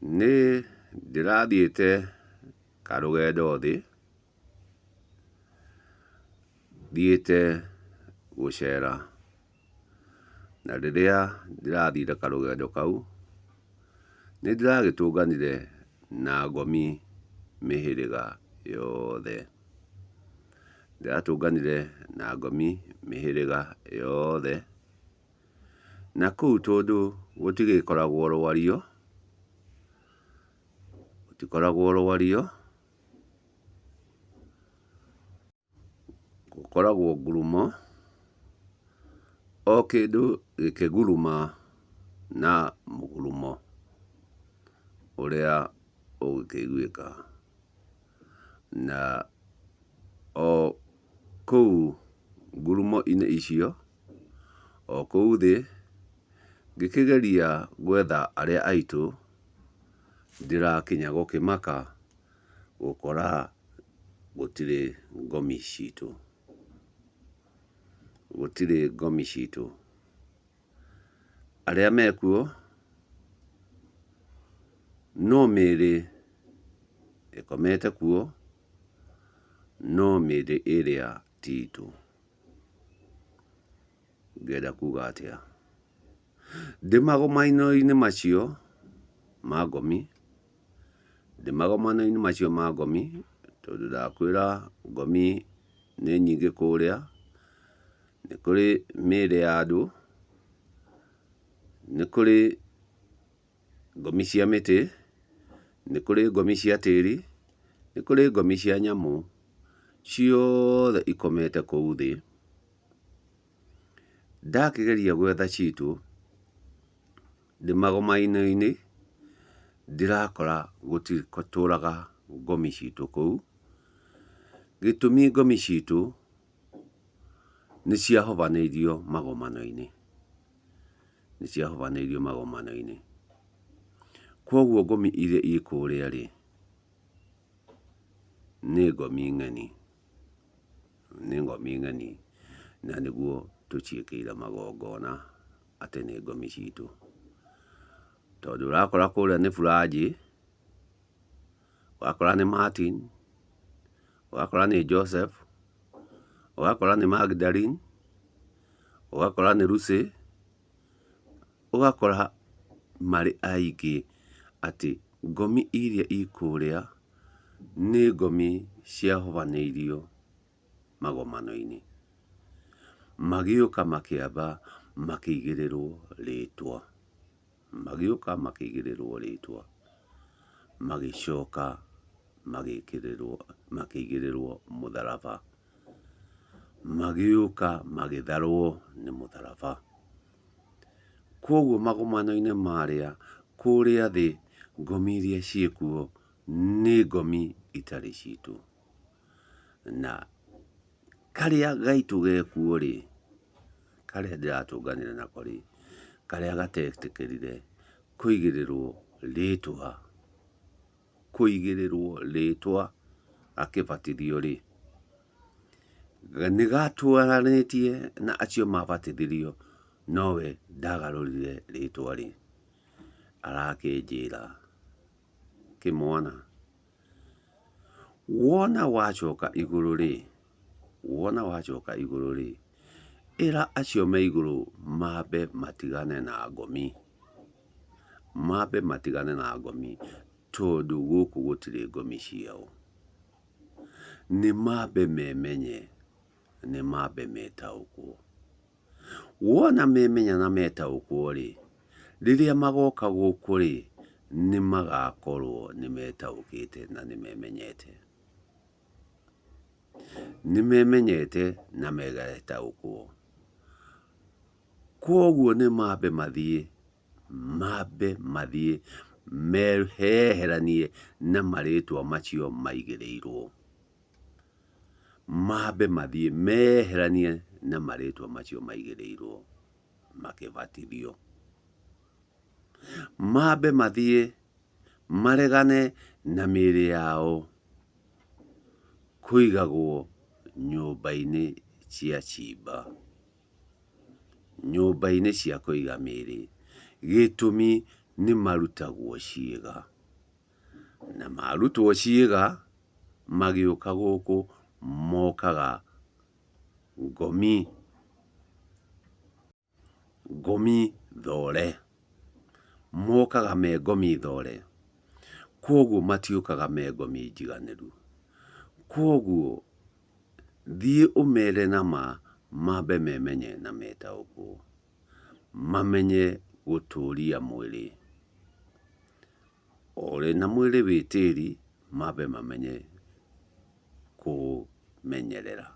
Nĩ ndĩrathiĩte karũgendo thĩ, thiĩte gũcera, na rĩrĩa ndĩrathire karũgendo kau, nĩndĩragĩtũnganire na ngomi mĩhĩrĩga yothe. Ndĩratũnganire na ngomi mĩhĩrĩga yothe, na kũu tondũ gũtigĩkoragwo rwario, gũkoragwo ngurumo, o kĩndũ gĩkĩguruma na mũgurumo ũrĩa ũgũkĩiguĩka. Na o kũu ngurumo-inĩ icio, o kũu thĩ, ngĩkĩgeria gwetha arĩa aitũ, ndĩrakinya gũkĩmaka gũkora gũtirĩ ngomi citũ. Gũtirĩ ngomi citũ. Arĩa mekuo, no mĩĩrĩ ĩkomete kuo, no mĩĩrĩ ĩrĩa ti itũ. Ngĩenda kuga atĩa? Ndĩ magomano-inĩ macio ma ngomi, tondũ ndakwĩra ngomi nĩ nyingĩ kũrĩa, nĩ kũrĩ mĩĩrĩ ya andũ, nĩ kũrĩ ngomi cia mĩtĩ, nĩ kũrĩ ngomi cia tĩĩri, nĩ kũrĩ ngomi cia nyamũ, ciothe ikomete kũu thĩ. Ndakĩgeria gwetha citũ, ndĩ magomano-inĩ, ndirakora gũtitũũraga ngomi citũ kũu. Gĩtũmi ngomi citũ nĩciahobanĩirio magomano-inĩ. Kuoguo ngomi iria i kũrĩa-rĩ, nĩ ngomi ng'eni, na nĩguo tũciĩkĩire magongona atĩ nĩ ngomi citũ. Tondũ ũrakora kũrĩa nĩ Buranji, ũgakora nĩ Martin, ũgakora nĩ Joseph, ũgakora nĩ Magdalene, ũgakora nĩ Lucy, ũgakora marĩ aingĩ atĩ ngomi iria i kũrĩa nĩ ngomi ciahobanĩirio magomano-inĩ. Magĩũka makĩamba makĩigĩrĩrwo rĩtwa. Magĩcoka makĩigĩrĩrwo mũtharaba. Magĩũka magĩtharwo nĩ mũtharaba. Kuoguo magomano-inĩ marĩa kũrĩa thĩ, ngomi iria ciĩkuo nĩ ngomi itarĩ citũ. Na karĩa gaitũ gekuo-rĩ, karĩa ndĩratũnganire nako-rĩ, karĩa gatetĩkĩrire kũigĩrĩrwo rĩtwa gakĩbatithio-rĩ, nĩgatwaranĩtie na acio mabatithirio, nowe ndagarũrire rĩtwa-rĩ, arakĩnjĩra, kĩmwana, wona wacoka igũrũ-rĩ, ĩra acio me igũrũ mambe matigane na ngomi, tondũ gũkũ gũtirĩ ngomi ciao. Nĩmambe memenye, nĩmambe metaũkwo. Wona memenya na metaũkwo-rĩ, rĩrĩa magoka gũkũ-rĩ, nĩmagakorwo nĩmetaũkĩte na nĩmemenyete. Nĩmemenyete na magetaũkwo. Kuoguo nĩmambe mathiĩ meyeheranie na marĩtwa macio maigĩrĩirwo. Mambe mathiĩ meyeheranie na marĩtwa macio maigĩrĩirwo makĩbatithio. Mambe mathiĩ maregane na mĩĩrĩ yao kũigagwo nyũmba-inĩ cia ciimba, nyũmba-inĩ cia kũiga mĩĩrĩ, gĩtũmi nĩ marutagwo ciĩga. na marutwo ciĩga magĩũka gũkũ mokaga ngomi thore, mokaga me ngomi thore, koguo matiũkaga me ngomi njiganĩru. Koguo thiĩ ũmere nama mambe memenye na metaũkwo, mamenye gũtũria mwĩrĩ. Orĩ na mwĩrĩ wĩ tĩri mambe mamenye kũmenyerera.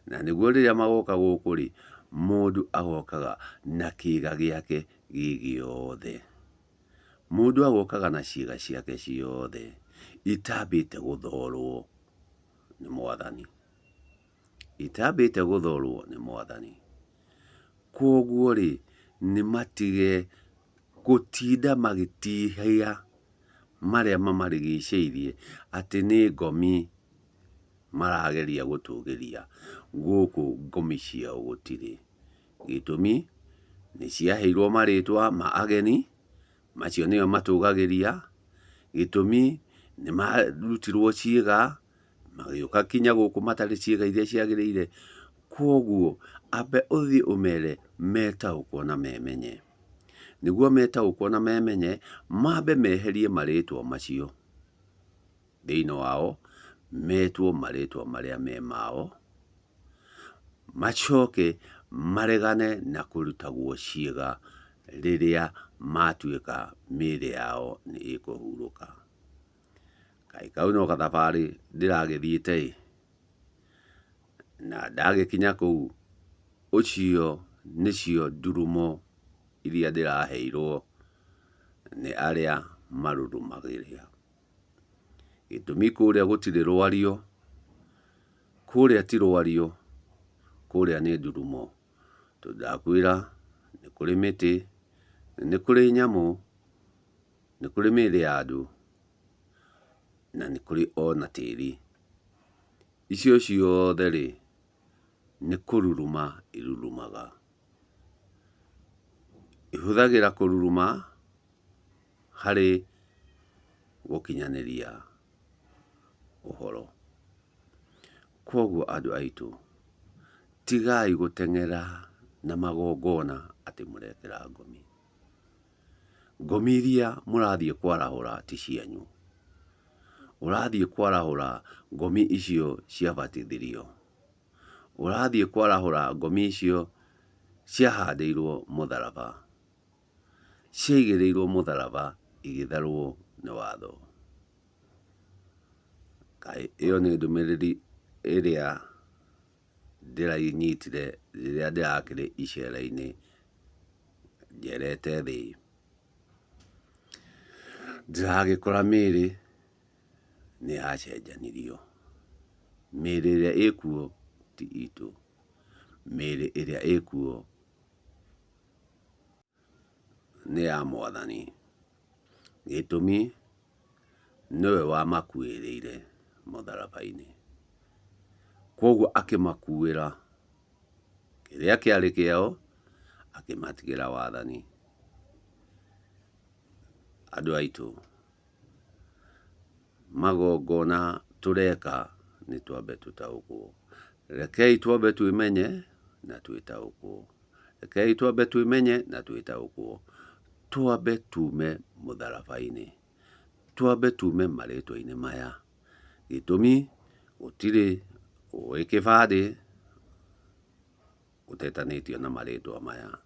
Na nĩguo rĩrĩa magoka gũkũ rĩ, mũndũ agokaga na kĩĩga gĩake gĩ gĩothe. Mũndũ agokaga na ciĩga ciake ciothe itambĩte gũthorwo nĩ Mwathani. Itambĩte gũthorwo nĩ Mwathani. Koguo rĩ, nĩ matige gũtinda magĩtihia marĩa mamarigicĩirie atĩ nĩ ngomi marageria gũtũgĩria. Gũkũ ngomi ciao gũtirĩ. Gĩtũmi nĩ ciaheirwo marĩtwa ma ageni, macio nĩo matũgagĩria. Gĩtũmi nĩ marutirwo ciĩga magĩũka kinya gũkũ matarĩ ciĩga iria ciagĩrĩire. Koguo ambe ũthiĩ ũmere metaũkwo na memenye. Nĩguo metaũkwo na memenye, mambe meherie marĩtwa macio thĩinĩ wao, metwo marĩtwa marĩa me mao, macoke maregane na kũrutagwo ciĩga rĩrĩa matuĩka mĩĩrĩ yao nĩ ĩkũhurũka. Kaĩ kau no gathabarĩ ndĩragĩthiĩte, na ndagĩkinya kũu, ũcio nĩcio ndurumo iria ndĩraheirwo nĩ arĩa marurumagĩrĩra. Gĩtũmi kũrĩa gũtirĩ rwario, kũrĩa ti rwario, kũrĩa nĩ ndurumo. Tondũ ndakwĩra nĩ kũrĩ mĩtĩ, nĩ kũrĩ nyamũ, nĩ kũrĩ mĩĩrĩ ya andũ, na nĩ kũrĩ ona tĩri. Icio ciothe rĩ, nĩ kũruruma irurumaga. Ihũthagĩra kũruruma harĩ gũkinyanĩria ũhoro. Koguo andũ aitũ, tigai gũteng'era na magongona atĩ mũrekĩra ngomi. Ngomi iria mũrathiĩ kwarahũra ti cianyu. Ũrathiĩ kwarahũra ngomi icio ciabatithirio. Ũrathiĩ kwarahũra ngomi icio ciahandĩirwo mũtharaba, ciaigĩrĩirwo mũtharaba igĩtharwo nĩ watho. Kaĩ ĩyo nĩ ndũmĩrĩri ĩrĩa ndĩranyitire rĩrĩa ndĩrakĩrĩ icera-inĩ njerete thĩ. Ndĩragĩkora mĩĩrĩ nĩ yacenjanirio. Mĩĩrĩ ĩrĩa ĩkuo ti itũ. Mĩĩrĩ ĩrĩa ĩkuo nĩ ya Mwathani. Gĩtũmi nĩwe wamakuĩrĩire mũtharaba-inĩ. Koguo akĩmakuĩra kĩrĩa kĩarĩ kĩao, akĩmatigĩra wathani. Andũ aitũ, magongona tũreka nĩ twambe tũtaũkwo. Rekei twambe twĩmenye na twĩtaũkwo. Rekei twambe twĩmenye na twĩtaũkwo. Twambe tume mũtharaba-inĩ. Twambe tume marĩtwa-inĩ maya. Gĩtũmi gũtirĩ ũĩ kĩbandĩ ũtetanĩtio na marĩtwa maya.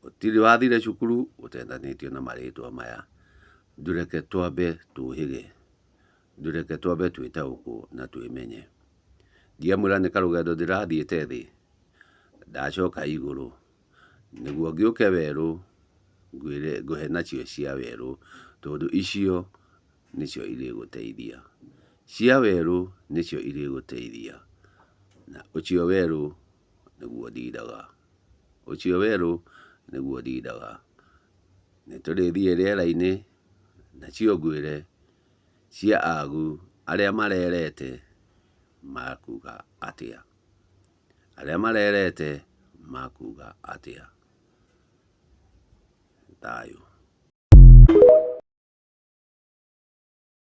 Gũtirĩ wathire cukuru ũtetanĩtio na marĩtwa maya. Ndũreke twambe tũhĩge. Ndũreke twambe twĩtaũkwo na twĩmenye. Ndiamwĩra nĩ karũgendo ndĩrathiĩte thĩ, ndacoka igũrũ, nĩguo ngĩũke werũ ngũhe nacio cia werũ, tondũ icio nĩcio irĩgũteithia. Cia werũ nĩcio irĩgũteithia. Na ũcio werũ nĩguo ndindaga. Ũcio werũ nĩguo ndindaga. Nĩtũrĩthiĩ rĩera-inĩ nacio ngwĩre cia agu arĩa marerete makuga atĩa. Arĩa marerete makuga atĩa. Thayũ.